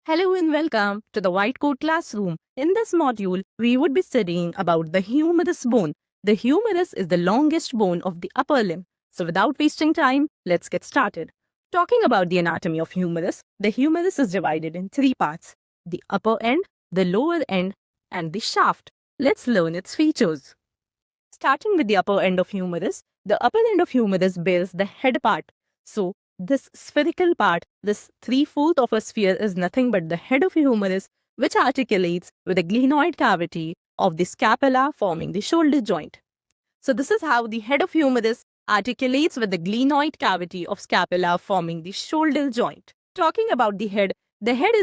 Hello and welcome to the White Coat Classroom. In this module, we would be studying about the humerus bone. The humerus is the longest bone of the upper limb. So without wasting time, let's get started. Talking about the anatomy of humerus, the humerus is divided in three parts: the upper end, the lower end, and the shaft. Let's learn its features. Starting with the upper end of humerus, the upper end of humerus bears the head part. So this spherical part, this 3/4 of a sphere, is nothing but the head of humerus, which articulates with the glenoid cavity of the scapula forming the shoulder joint. So this is how the head of humerus articulates with the glenoid cavity of scapula forming the shoulder joint. Talking about the head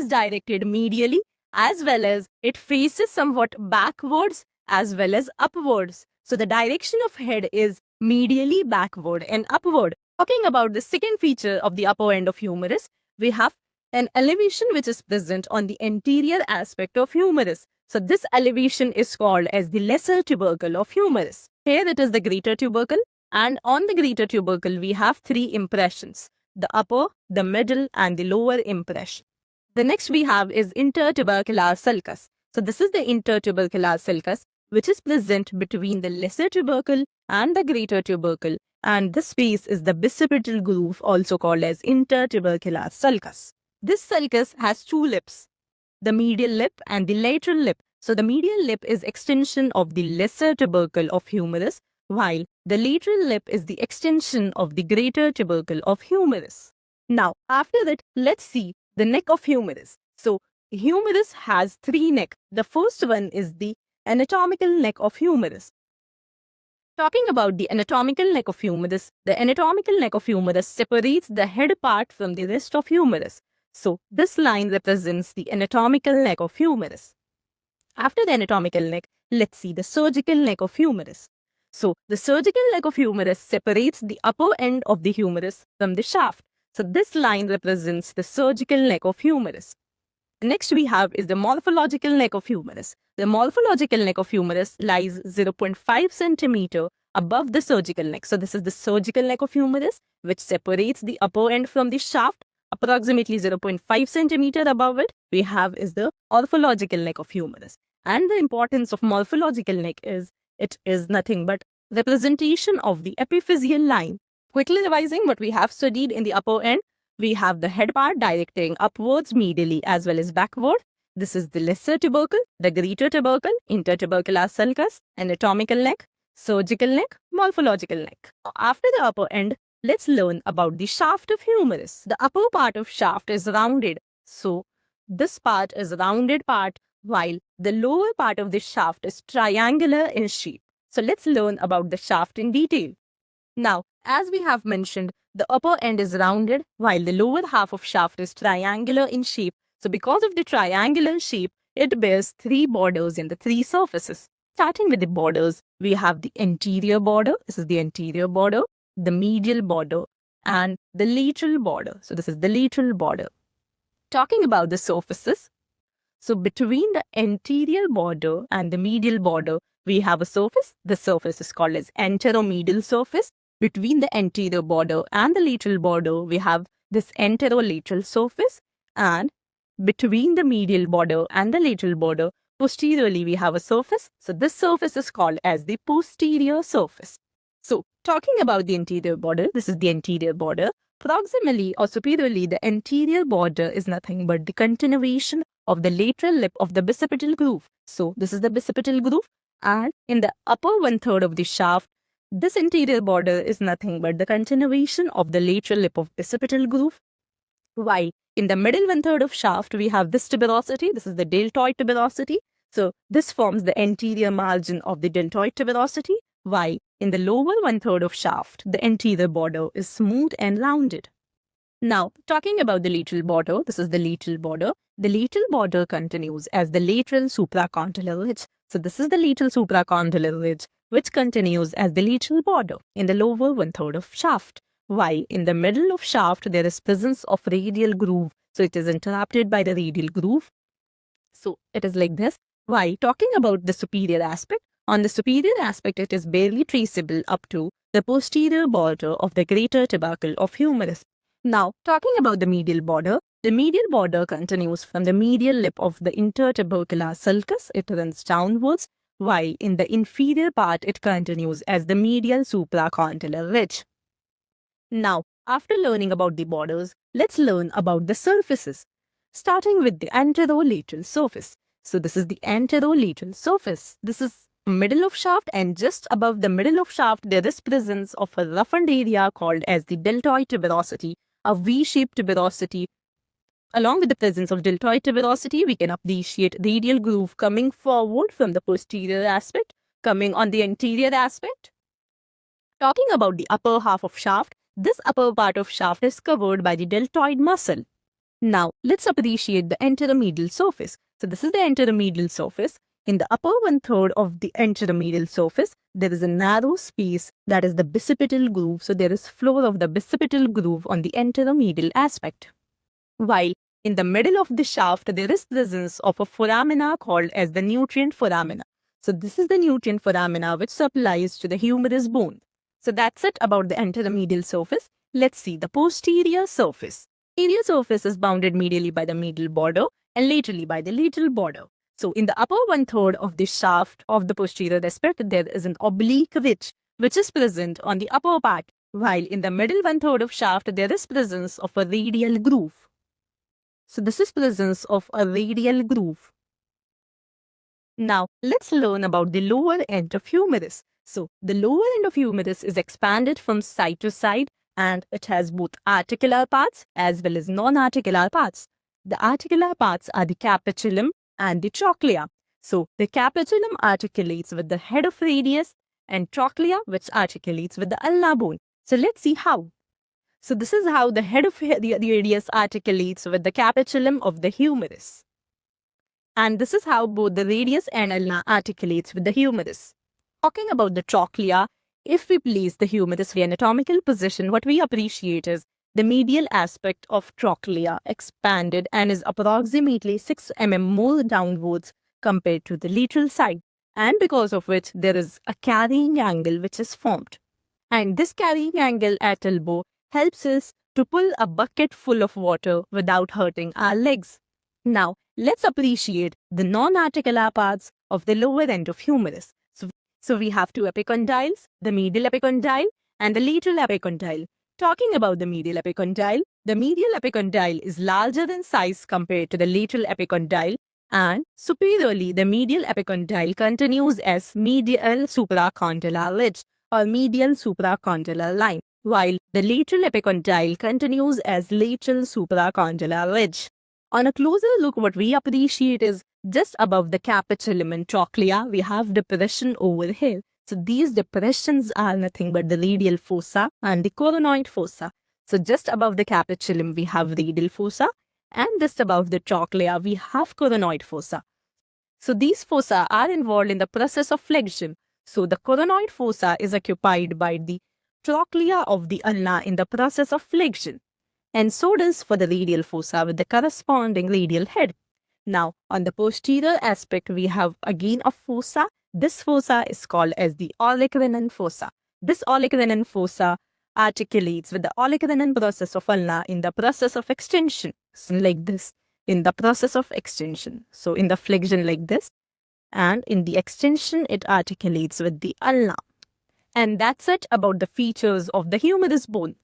is directed medially as well as it faces somewhat backwards as well as upwards. So the direction of head is medially backward and upward. Talking about the second feature of the upper end of humerus, we have an elevation which is present on the anterior aspect of humerus. So this elevation is called as the lesser tubercle of humerus. Here it is the greater tubercle, and on the greater tubercle we have three impressions: the upper, the middle, and the lower impression. The next we have is intertubercular sulcus. So this is the intertubercular sulcus, which is present between the lesser tubercle and the greater tubercle, and this space is the bicipital groove, also called as intertubercular sulcus. This sulcus has two lips, the medial lip and the lateral lip. So the medial lip is extension of the lesser tubercle of humerus, while the lateral lip is the extension of the greater tubercle of humerus. Now, after that, let's see the neck of humerus. So humerus has three necks. The first one is the anatomical neck of humerus. Talking about the anatomical neck of humerus, the anatomical neck of humerus separates the head part from the rest of humerus. So this line represents the anatomical neck of humerus. After the anatomical neck, let's see the surgical neck of humerus. So the surgical neck of humerus separates the upper end of the humerus from the shaft. So this line represents the surgical neck of humerus. Next we have is the morphological neck of humerus. The morphological neck of humerus lies 0.5 centimeter above the surgical neck. So this is the surgical neck of humerus, which separates the upper end from the shaft. Approximately 0.5 centimeter above it, we have is the orthological neck of humerus. And the importance of morphological neck is it is nothing but representation of the epiphyseal line. Quickly revising what we have studied in the upper end, we have the head part directing upwards medially as well as backward. This is the lesser tubercle, the greater tubercle, intertubercular sulcus, anatomical neck, surgical neck, morphological neck. After the upper end, let's learn about the shaft of humerus. The upper part of shaft is rounded. So this part is a rounded part, while the lower part of the shaft is triangular in shape. So let's learn about the shaft in detail. Now, as we have mentioned, the upper end is rounded while the lower half of shaft is triangular in shape. So because of the triangular shape, it bears three borders in the three surfaces. Starting with the borders, we have the anterior border. This is the anterior border, the medial border, and the lateral border. So this is the lateral border. Talking about the surfaces, so between the anterior border and the medial border, we have a surface. The surface is called as anteromedial surface. Between the anterior border and the lateral border, we have this anterolateral surface, and between the medial border and the lateral border, posteriorly we have a surface. So this surface is called as the posterior surface. So talking about the anterior border, this is the anterior border. Proximally or superiorly, the anterior border is nothing but the continuation of the lateral lip of the bicipital groove. So this is the bicipital groove, and in the upper 1/3 of the shaft, this anterior border is nothing but the continuation of the lateral lip of bicipital groove, while in the middle 1/3 of shaft, we have this tuberosity. This is the deltoid tuberosity. So this forms the anterior margin of the deltoid tuberosity, while in the lower 1/3 of shaft, the anterior border is smooth and rounded. Now, talking about the lateral border, this is the lateral border. The lateral border continues as the lateral supracondylar ridge. So this is the lateral supracondylar ridge, which continues as the lateral border in the lower 1/3 of shaft. While in the middle of shaft, there is presence of radial groove. So it is interrupted by the radial groove. So it is like this. While talking about the superior aspect, on the superior aspect, it is barely traceable up to the posterior border of the greater tubercle of humerus. Now, talking about the medial border The medial border continues from the medial lip of the intertubercular sulcus. It runs downwards, while in the inferior part it continues as the medial supracondylar ridge. Now, after learning about the borders, let's learn about the surfaces, starting with the anterolateral surface. So this is the anterolateral surface. This is middle of shaft, and just above the middle of shaft there is presence of a roughened area called as the deltoid tuberosity, a V-shaped tuberosity. Along with the presence of deltoid tuberosity, we can appreciate radial groove coming forward from the posterior aspect, coming on the anterior aspect. Talking about the upper half of shaft, this upper part of shaft is covered by the deltoid muscle. Now, let's appreciate the anteromedial surface. So this is the anteromedial surface. In the upper 1/3 of the anteromedial surface, there is a narrow space that is the bicipital groove. So there is floor of the bicipital groove on the anteromedial aspect. While in the middle of the shaft, there is presence of a foramina called as the nutrient foramina. So this is the nutrient foramina which supplies to the humerus bone. So that's it about the anteromedial surface. Let's see the posterior surface. Posterior surface is bounded medially by the medial border and laterally by the lateral border. So in the upper 1/3 of the shaft of the posterior aspect, there is an oblique ridge which is present on the upper part, while in the middle 1/3 of shaft, there is presence of a radial groove. So this is presence of a radial groove. Now, let's learn about the lower end of humerus. So, the lower end of humerus is expanded from side to side, and it has both articular parts as well as non-articular parts. The articular parts are the capitulum and the trochlea. So, the capitulum articulates with the head of radius and trochlea which articulates with the ulnar bone. So, let's see how. So, this is how the head of the radius articulates with the capitulum of the humerus. And this is how both the radius and ulna articulates with the humerus. Talking about the trochlea, if we place the humerus in anatomical position, what we appreciate is the medial aspect of trochlea expanded and is approximately 6 mm more downwards compared to the lateral side, and because of which there is a carrying angle which is formed. And this carrying angle at elbow helps us to pull a bucket full of water without hurting our legs. Now, let's appreciate the non-articular parts of the lower end of humerus. So we have two epicondyles, the medial epicondyle and the lateral epicondyle. Talking about the medial epicondyle is larger in size compared to the lateral epicondyle, and superiorly the medial epicondyle continues as medial supracondylar ridge or medial supracondylar line, while the lateral epicondyle continues as lateral supracondylar ridge. On a closer look, what we appreciate is just above the capitulum and trochlea, we have depression over here. So these depressions are nothing but the radial fossa and the coronoid fossa. So just above the capitulum, we have radial fossa, and just above the trochlea, we have coronoid fossa. So these fossa are involved in the process of flexion. So the coronoid fossa is occupied by the trochlea of the ulna in the process of flexion, and so does for the radial fossa with the corresponding radial head. Now, on the posterior aspect, we have again a fossa. This fossa is called as the olecranon fossa. This olecranon fossa articulates with the olecranon process of ulna in the process of extension. So like this, in the process of extension. So in the flexion like this, and in the extension, it articulates with the ulna. And that's it about the features of the humerus bone.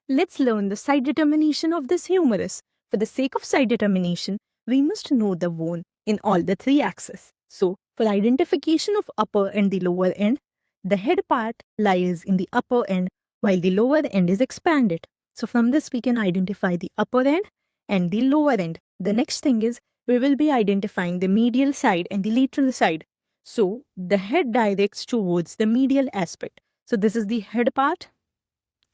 Let's learn the side determination of this humerus. For the sake of side determination, we must know the bone in all the three axes. So, for identification of upper and the lower end, the head part lies in the upper end while the lower end is expanded. So, from this we can identify the upper end and the lower end. The next thing is we will be identifying the medial side and the lateral side. So, the head directs towards the medial aspect. So, this is the head part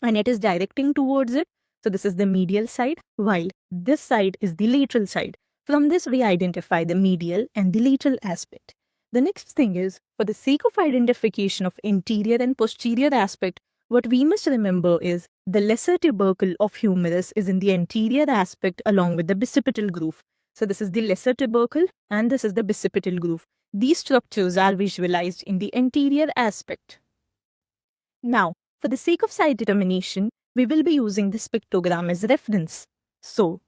and it is directing towards it. So, this is the medial side, while this side is the lateral side. From this, we identify the medial and the lateral aspect. The next thing is, for the sake of identification of anterior and posterior aspect, what we must remember is the lesser tubercle of humerus is in the anterior aspect along with the bicipital groove. So this is the lesser tubercle and this is the bicipital groove. These structures are visualized in the anterior aspect. Now, for the sake of side determination, we will be using this pictogram as reference. So,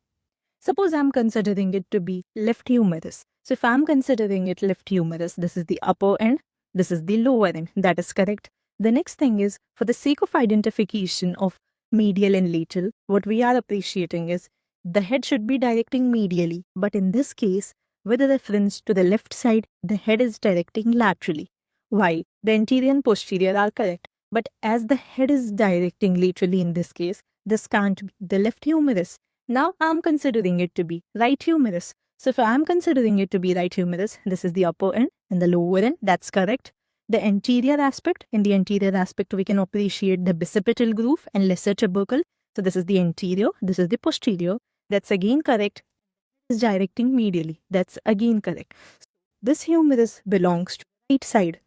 suppose I'm considering it to be left humerus. So if I'm considering it left humerus, this is the upper end, this is the lower end. That is correct. The next thing is, for the sake of identification of medial and lateral, what we are appreciating is the head should be directing medially, but in this case, with a reference to the left side, the head is directing laterally, while the anterior and posterior are correct. But as the head is directing laterally in this case, this can't be the left humerus. Now I'm considering it to be right humerus. So if I'm considering it to be right humerus, this is the upper end and the lower end. That's correct. The anterior aspect, in the anterior aspect, we can appreciate the bicipital groove and lesser tubercle. So this is the anterior, this is the posterior. That's again correct. Is directing medially. That's again correct. This humerus belongs to the right side.